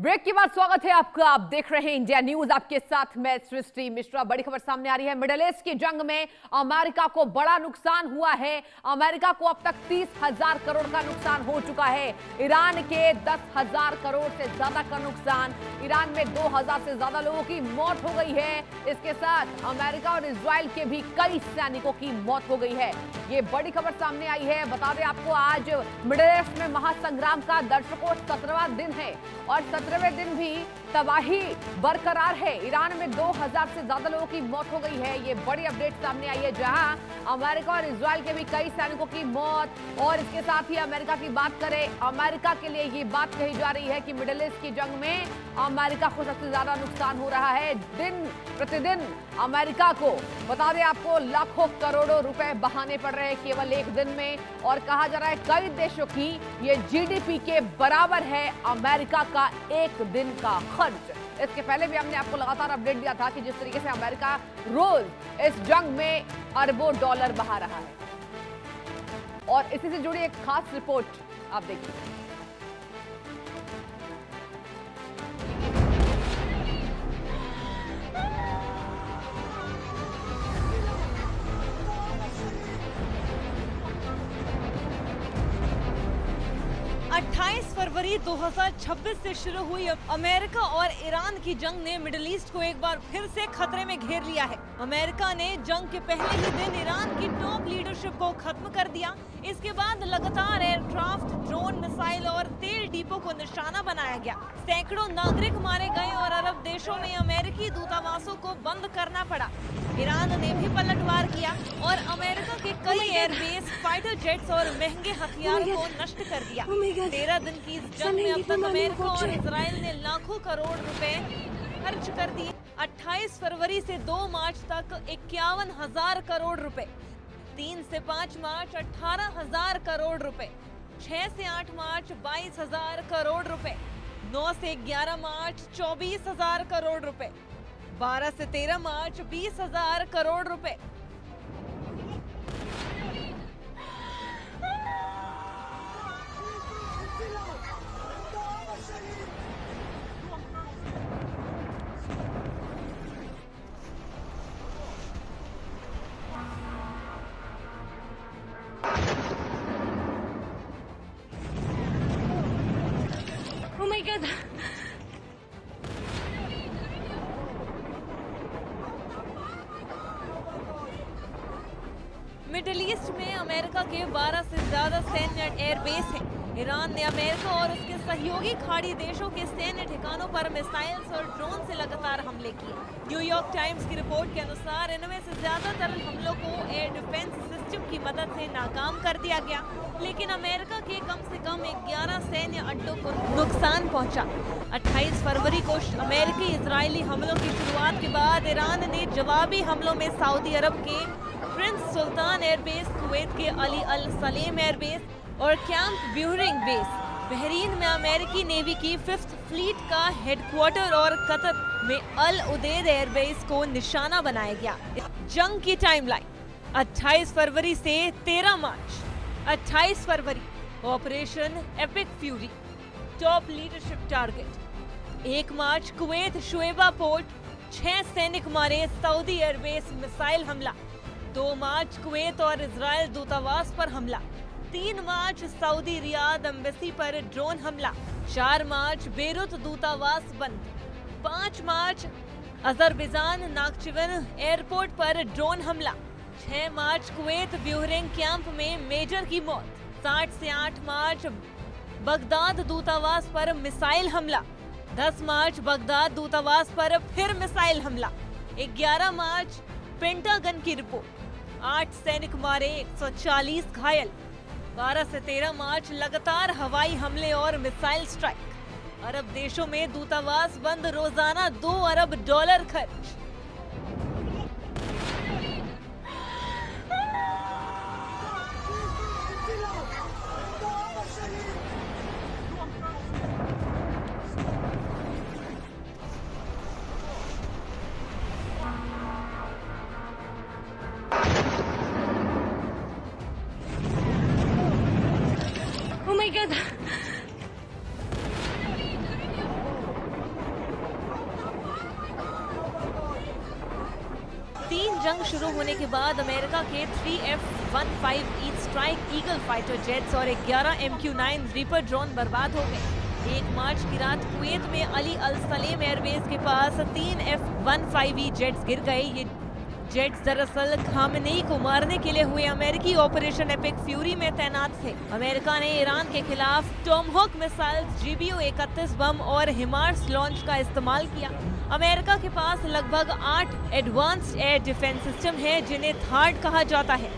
Break के बाद स्वागत है आपका। आप देख रहे हैं इंडिया न्यूज, आपके साथ मैं सृष्टि मिश्रा। बड़ी खबर सामने आ रही है। मिडिल ईस्ट की जंग में अमेरिका को बड़ा नुकसान हुआ है। अमेरिका को अब तक 30,000 करोड़ का नुकसान हो चुका है। ईरान के 10,000 करोड़ से ज्यादा का नुकसान। ईरान में 2,000 से ज्यादा लोगों की मौत हो गई है। इसके साथ अमेरिका और इजराइल के भी कई सैनिकों की मौत हो गई है। ये बड़ी खबर सामने आई है। बता दें आपको, आज मिडिल ईस्ट में महासंग्राम का दर्शकों 17वां दिन है और 17वें दिन भी तबाही बरकरार है। ईरान में 2,000 से ज्यादा लोगों की मौत हो गई है। ये बड़ी अपडेट सामने आई है, जहां अमेरिका और इजराइल के भी कई सैनिकों की मौत। और इसके साथ ही अमेरिका की बात करें, अमेरिका के लिए ये बात कही जा रही है कि मिडिल ईस्ट की जंग में अमेरिका को सबसे ज्यादा नुकसान हो रहा है। दिन प्रतिदिन अमेरिका को, बता दें आपको, लाखों करोड़ों रुपए बहाने पड़ रहे हैं केवल एक दिन में। और कहा जा रहा है कई देशों की ये जीडीपी के बराबर है अमेरिका का एक दिन का खर्च। इसके पहले भी हमने आपको लगातार अपडेट दिया था कि जिस तरीके से अमेरिका रोज इस जंग में अरबों डॉलर बहा रहा है। और इसी से जुड़ी एक खास रिपोर्ट आप देखिए। 28 फरवरी 2026 से शुरू हुई अमेरिका और ईरान की जंग ने मिडिल ईस्ट को एक बार फिर से खतरे में घेर लिया है। अमेरिका ने जंग के पहले ही दिन ईरान की टॉप लीडरशिप को खत्म कर दिया। इसके बाद लगातार एयरक्राफ्ट, ड्रोन, मिसाइल और तेल डिपो को निशाना बनाया गया। सैकड़ों नागरिक मारे गए और अरब देशों में अमेरिकी दूतावासों को बंद करना पड़ा। ईरान ने भी पलटवार किया और अमेरिका के कई एयरबेस, फाइटर जेट्स और महंगे हथियार को नष्ट कर दिया। 13 दिन की इस जंग में अब तक अमेरिका और इजराइल ने लाखों करोड़ रुपए खर्च कर दिए। 28 फरवरी से 2 मार्च तक 51,000 करोड़ रुपए, 3 से 5 मार्च 18,000 करोड़ रुपए, 6 से 8 मार्च 22,000 करोड़ रुपए, 9 से 11 मार्च 24,000 करोड़ रुपए, 12 से 13 मार्च 20,000 करोड़ रुपए। Oh my God! Middle east में अमेरिका के 12 से ज्यादा सैन्य एयरबेस हैं। ईरान ने अमेरिका और उसके सहयोगी खाड़ी देशों के सैन्य ठिकानों पर मिसाइल्स और ड्रोन से लगातार हमले किए। न्यूयॉर्क टाइम्स की रिपोर्ट के अनुसार इनमें से ज्यादातर हमलों को एयर डिफेंस सिस्टम की मदद से नाकाम कर दिया गया, लेकिन अमेरिका के कम से कम 11 सैन्य अड्डों को नुकसान पहुंचा। 28 फरवरी को अमेरिकी इजरायली हमलों की शुरुआत के बाद ईरान ने जवाबी हमलों में सऊदी अरब के प्रिंस सुल्तान एयरबेस, कुवैत के अली अल सलेम एयरबेस और कैंप ब्यूहरिंग बेस, बहरीन में अमेरिकी नेवी की 5th फ्लीट का हेडक्वार्टर और कतर में अल उदैद एयरबेस को निशाना बनाया गया। जंग की टाइमलाइन 28 फरवरी से 13 मार्च। 28 फरवरी operation Epic Fury, top leadership target. 1 मार्च कुवैत शुएबा पोर्ट, 6 सैनिक मारे, सऊदी एयरबेस मिसाइल हमला। 2 मार्च कुवैत और इजराइल दूतावास पर हमला। 3 मार्च सऊदी रियाद एम्बेसी पर ड्रोन हमला। 4 मार्च बेरूत दूतावास बंद। 5 मार्च अजरबैजान नाखचिवन एयरपोर्ट पर ड्रोन हमला। 6 मार्च कुवैत ब्यूहरिंग कैंप में मेजर की मौत। 7 से 8 मार्च बगदाद दूतावास पर मिसाइल हमला। 10 मार्च बगदाद दूतावास पर फिर मिसाइल हमला। 11 मार्च पेंटागन की रिपोर्ट, 8 सैनिक मारे, 140 घायल। 12 से 13 मार्च लगातार हवाई हमले और मिसाइल स्ट्राइक। अरब देशों में दूतावास बंद, रोजाना $2 अरब खर्च। Oh my God! शुरू होने के बाद अमेरिका के 3 F-15E strike eagle fighter jets और 11 MQ-9 रीपर ड्रोन बर्बाद हो गए। 1 मार्च की रात कुवैत में अली अल सलेम एयरबेस के पास 3 F-15E जेट्स गिर गए। ये जेट्स दरअसल खामेनेई को मारने के लिए हुए अमेरिकी ऑपरेशन एपिक फ्यूरी में तैनात थे। अमेरिका ने ईरान के खिलाफ टॉमहॉक मिसाइल, GBU-31 बम और हिमार्स लॉन्च का इस्तेमाल किया। अमेरिका के पास लगभग 8 एडवांस्ड एयर डिफेंस सिस्टम है, जिन्हें थार्ड कहा जाता है।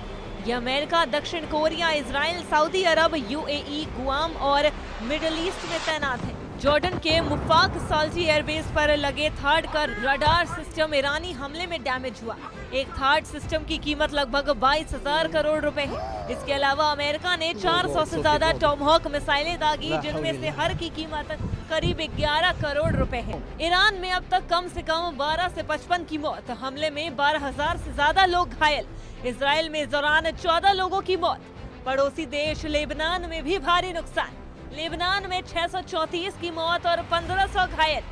ये अमेरिका, दक्षिण कोरिया, इजराइल, सऊदी अरब, UAE, गुआम और मिडिल ईस्ट में तैनात है। जॉर्डन के मुफाक साल्टी एयरबेस पर लगे थार्ड का रडार सिस्टम ईरानी हमले में डैमेज हुआ। एक थार्ड सिस्टम की कीमत लगभग 22,000 करोड़ रुपए है। इसके अलावा अमेरिका ने 400 से ज्यादा टॉमहॉक मिसाइलें दागी, जिनमें से हर की कीमत करीब 11 करोड़ रुपए है। ईरान में अब तक कम से कम 12 से 55 की मौत, हमले में 12,000 से ज्यादा लोग घायल। इजराइल में इस दौरान 14 लोगों की मौत। पड़ोसी देश लेबनान में भी भारी नुकसान। लेबनान में 634 की मौत और 1500 घायल।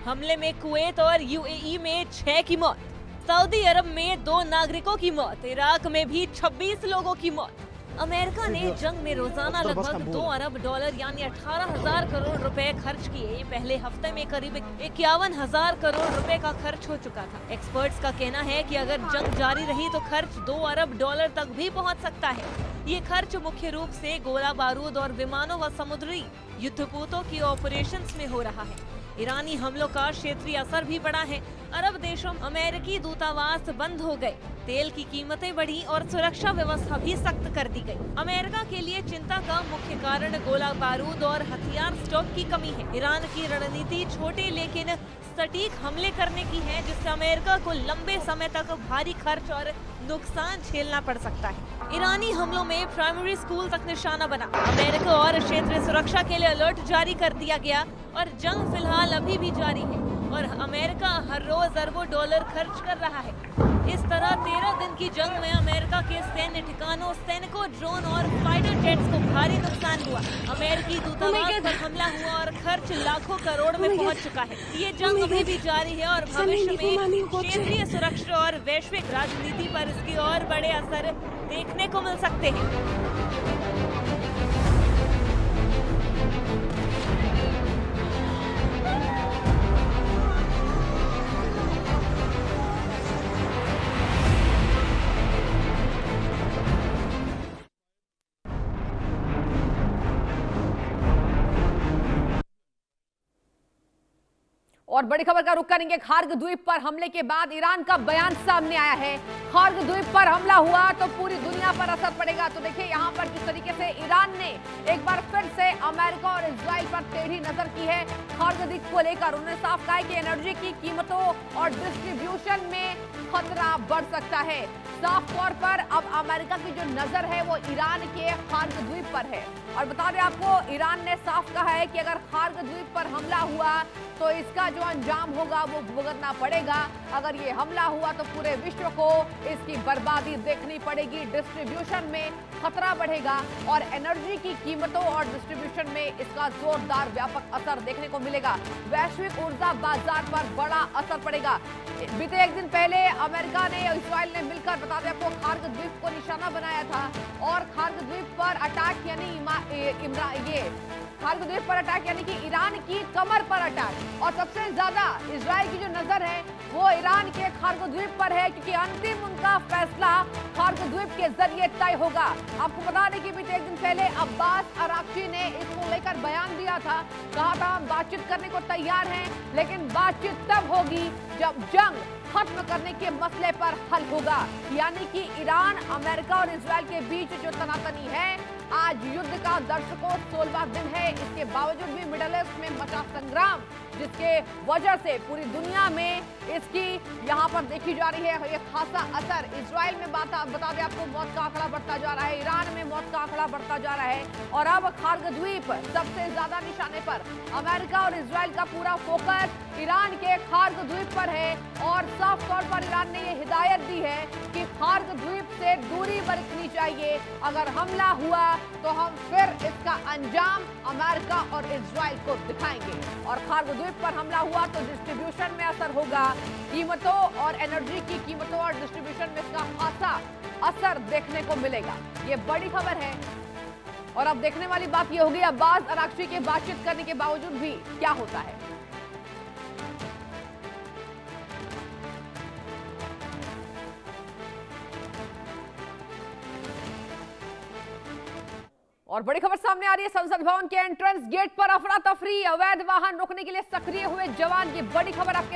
हमले में कुवैत और UAE में 6 की मौत। सऊदी अरब में 2 नागरिकों की मौत। इराक में भी 26 लोगों की मौत। अमेरिका ने जंग में रोजाना लगभग 2 अरब डॉलर यानी 18,000 करोड़ रुपए खर्च किए। पहले हफ्ते में करीब 51,000 करोड़ रुपए का खर्च हो चुका था। एक्सपर्ट्स का कहना है कि अगर जंग जारी रही तो खर्च 2 अरब डॉलर तक भी पहुंच सकता है। ये खर्च मुख्य रूप से गोला बारूद और विमानों व समुद्री युद्धपोतों की ऑपरेशंस में हो रहा है। ईरानी हमलों का क्षेत्रीय असर भी बढ़ा है। अरब देशों में अमेरिकी दूतावास बंद हो गए, तेल की कीमतें बढ़ी और सुरक्षा व्यवस्था भी सख्त कर दी गई। अमेरिका के लिए चिंता का मुख्य कारण गोला बारूद और हथियार स्टॉक की कमी है। ईरान की रणनीति छोटे लेकिन सटीक हमले करने की है, जिससे अमेरिका को लंबे समय तक भारी खर्च और नुकसान झेलना पड़ सकता है। ईरानी हमलों में प्राइमरी स्कूल तक निशाना बना। अमेरिका और क्षेत्रीय सुरक्षा के लिए अलर्ट जारी कर दिया गया और जंग फिलहाल अभी भी जारी है और अमेरिका हर रोज अरबों डॉलर खर्च कर रहा है। इस तरह 13 दिन की जंग में अमेरिका के सैन्य ठिकानों, सैनिकों, ड्रोन और फाइटर जेट्स को भारी नुकसान हुआ। अमेरिकी दूतावास पर हमला हुआ और खर्च लाखों करोड़ में पहुंच चुका है। ये जंग अभी भी जारी है और भविष्य में क्षेत्रीय सुरक्षा और वैश्विक राजनीति पर इसके और बड़े असर देखने को मिल सकते हैं। और बड़ी खबर का रुख करेंगे। खार्ग द्वीप पर हमले के बाद ईरान का बयान सामने आया है। खार्ग द्वीप पर हमला हुआ तो पूरी दुनिया पर असर पड़ेगा। तो देखिए यहाँ पर किस तरीके से ईरान ने एक बार फिर से अमेरिका और इजराइल पर टेढ़ी नजर की है। खार्ग द्वीप को लेकर उन्होंने साफ कहा है कि एनर्जी की कीमतों और डिस्ट्रीब्यूशन में खतरा बढ़ सकता है। साफ तौर पर अब अमेरिका की जो नजर है वो ईरान के खार्ग द्वीप पर है। और बता दें आपको, ईरान ने साफ कहा है कि अगर खार्ग द्वीप पर हमला हुआ तो इसका जो अंजाम होगा वो भुगतना पड़ेगा। अगर ये हमला हुआ तो पूरे विश्व को इसकी बर्बादी देखनी पड़ेगी। डिस्ट्रीब्यूशन में खतरा बढ़ेगा और एनर्जी की कीमतों और डिस्ट्रीब्यूशन में इसका जोरदार व्यापक असर देखने को मिलेगा। वैश्विक ऊर्जा बाजार पर बड़ा असर पड़ेगा। बीते एक दिन पहले अमेरिका ने और इजराइल ने मिलकर, बता दें आपको, खार्ग द्वीप को निशाना बनाया था और खार्ग द्वीप पर अटैक यानी खार्ग द्वीप पर अटैक यानी कि ईरान की कमर पर अटैक। और सबसे ज्यादा इजराइल की जो नजर है वो ईरान के खार्ग द्वीप पर है, क्योंकि अंतिम उनका फैसला खार्ग द्वीप के जरिए तय होगा। आपको बता दें कि बीते एक दिन पहले अब्बास अराक्ची ने इसको लेकर बयान दिया था, कहा था हम बातचीत करने को तैयार हैं, लेकिन बातचीत तब होगी जब जंग खत्म करने के मसले पर हल होगा। यानी कि ईरान, अमेरिका और इजराइल के बीच जो तनातनी है, आज युद्ध का दर्शकों 16वां दिन है। इसके बावजूद भी मिडिल ईस्ट में मचा संग्राम, जिसके वजह से पूरी दुनिया में इसकी यहाँ पर देखी जा रही है ये खासा असर। इजराइल में बता दें आपको, मौत का आंकड़ा बढ़ता जा रहा है। ईरान में मौत का आंकड़ा बढ़ता जा रहा है और अब खार्ग द्वीप सबसे ज्यादा निशाने पर। अमेरिका और इजराइल का पूरा फोकस ईरान के खार्ग द्वीप पर है और साफ तौर पर ईरान ने ये हिदायत दी है कि खार्ग द्वीप से दूरी बरतनी चाहिए। अगर हमला हुआ तो हम फिर इसका अंजाम अमेरिका और इजराइल को दिखाएंगे। और खार्ग द्वीप पर हमला हुआ तो डिस्ट्रीब्यूशन में असर होगा। कीमतों और एनर्जी की कीमतों और डिस्ट्रीब्यूशन में इसका खासा असर देखने को मिलेगा। ये बड़ी खबर है और अब देखने वाली बात यह होगी अब्बास अरागची के बातचीत करने के बावजूद भी क्या होता है। और बड़ी खबर सामने आ रही है, संसद भवन के एंट्रेंस गेट पर अफरा तफरी, अवैध वाहन रोकने के लिए सक्रिय हुए जवान। ये बड़ी खबर आपके